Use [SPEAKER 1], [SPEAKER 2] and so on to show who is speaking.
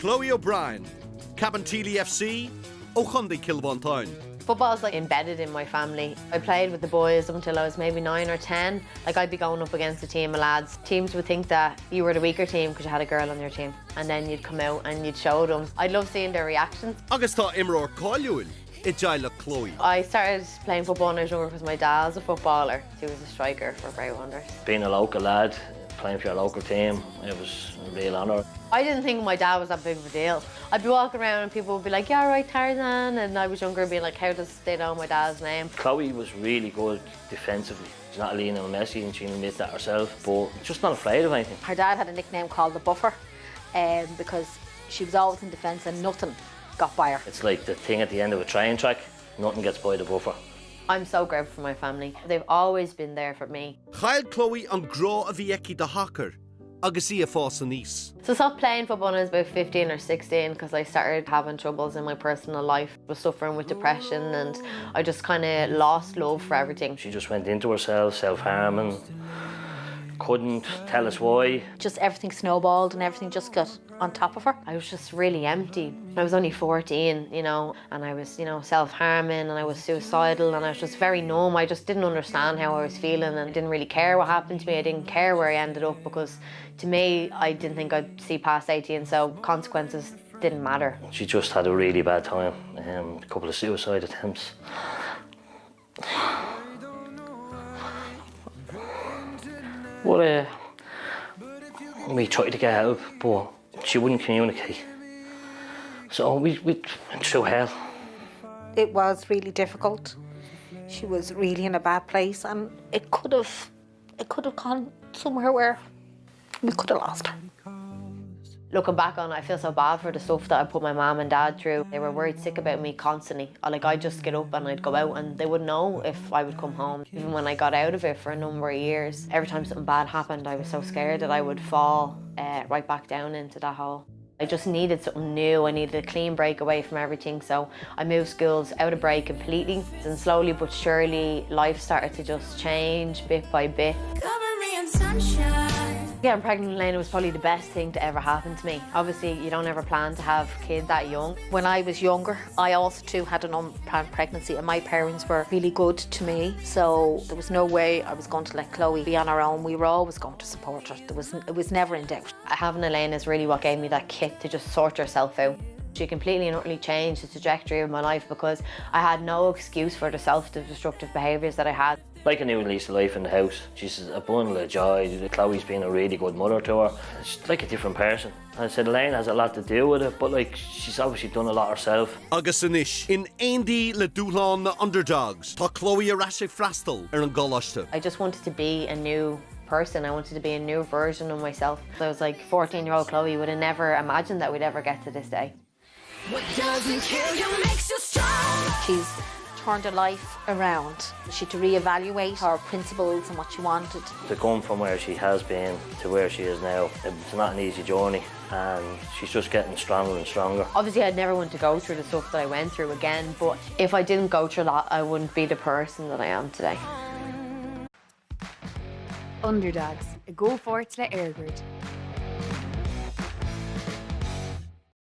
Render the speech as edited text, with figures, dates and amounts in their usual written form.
[SPEAKER 1] Chloe O'Brien, Cabinteely FC, O'Chundy Kilbontown.
[SPEAKER 2] Football's like embedded in my family. I played with the boys until I was maybe 9 or 10. Like I'd be going up against a team of lads. Teams would think that you were the weaker team because you had a girl on your team. And then you'd come out and you'd show them. I'd love seeing their reactions.
[SPEAKER 1] Agus tá imreoir cáiliúil I dteaghlach Chloe.
[SPEAKER 2] I started playing football when I was younger because my dad was a footballer. He was a striker for Bray Wonders.
[SPEAKER 3] Being a local lad, playing for your local team, it was a real honour.
[SPEAKER 2] I didn't think my dad was that big of a deal. I'd be walking around and people would be like, yeah, right, Tarzan. And I was younger being like, how does they know my dad's name?
[SPEAKER 3] Chloe was really good defensively. She's not a Lena or Messi and she'll admit that herself, but just not afraid of anything.
[SPEAKER 4] Her dad had a nickname called the Buffer because she was always in defence and nothing got by her.
[SPEAKER 3] It's like the thing at the end of a train track, nothing gets by the buffer.
[SPEAKER 2] I'm so grateful for my family. They've always been there for me.
[SPEAKER 1] Chael Chloe an grá a bhí eici de hacker, agus í a fás an níos.
[SPEAKER 2] So I stopped playing football when I was about 15 or 16 because I started having troubles in my personal life. I was suffering with depression and I just kind of lost love for everything.
[SPEAKER 3] She just went into herself, self-harming, couldn't tell us why.
[SPEAKER 4] Just everything snowballed and everything just got on top of her.
[SPEAKER 2] I was just really empty. I was only 14, you know, and I was, you know, self-harming and I was suicidal and I was just very numb. I just didn't understand how I was feeling and I didn't really care what happened to me. I didn't care where I ended up because to me, I didn't think I'd see past 18, so consequences didn't matter.
[SPEAKER 3] She just had a really bad time, a couple of suicide attempts. Well, we tried to get help, but she wouldn't communicate. So we went through hell.
[SPEAKER 4] It was really difficult. She was really in a bad place and it could have gone somewhere where we could have lost her.
[SPEAKER 2] Looking back on it, I feel so bad for the stuff that I put my mum and dad through. They were worried sick about me constantly. Like I'd just get up and I'd go out and they wouldn't know if I would come home. Even when I got out of it for a number of years, every time something bad happened, I was so scared that I would fall right back down into that hole. I just needed something new. I needed a clean break away from everything. So I moved schools out of Bray completely. And slowly but surely, life started to just change bit by bit.
[SPEAKER 5] Cover me in sunshine.
[SPEAKER 2] Getting pregnant with Lena was probably the best thing to ever happen to me. Obviously, you don't ever plan to have kids that young.
[SPEAKER 4] When I was younger, I also too had an unplanned pregnancy and my parents were really good to me. So there was no way I was going to let Chloe be on her own. We were always going to support her. It was never in doubt.
[SPEAKER 2] Having Elena is really what gave me that kick to just sort yourself out. She completely and utterly changed the trajectory of my life because I had no excuse for the self-destructive behaviours that I had.
[SPEAKER 3] Like a new lease of life in the house. She's a bundle of joy. Chloe's been a really good mother to her. She's like a different person. I said Elaine has a lot to do with it, but like she's obviously done a lot herself.
[SPEAKER 1] Agus inis, in Andy le dúlán na Underdogs, tá Chloe a rase frastal an golaiste.
[SPEAKER 2] I just wanted to be a new person. I wanted to be a new version of myself. I was like 14-year-old Chloe would have never imagined that we'd ever get to this day.
[SPEAKER 5] What doesn't kill you makes you strong.
[SPEAKER 4] She's turned her life around. She had to reevaluate her principles and what she wanted.
[SPEAKER 3] To come from where she has been to where she is now, it's not an easy journey and she's just getting stronger and stronger.
[SPEAKER 2] Obviously I'd never want to go through the stuff that I went through again, but if I didn't go through that, I wouldn't be the person that I am today.
[SPEAKER 6] Underdogs, a go forward to the Airgrid.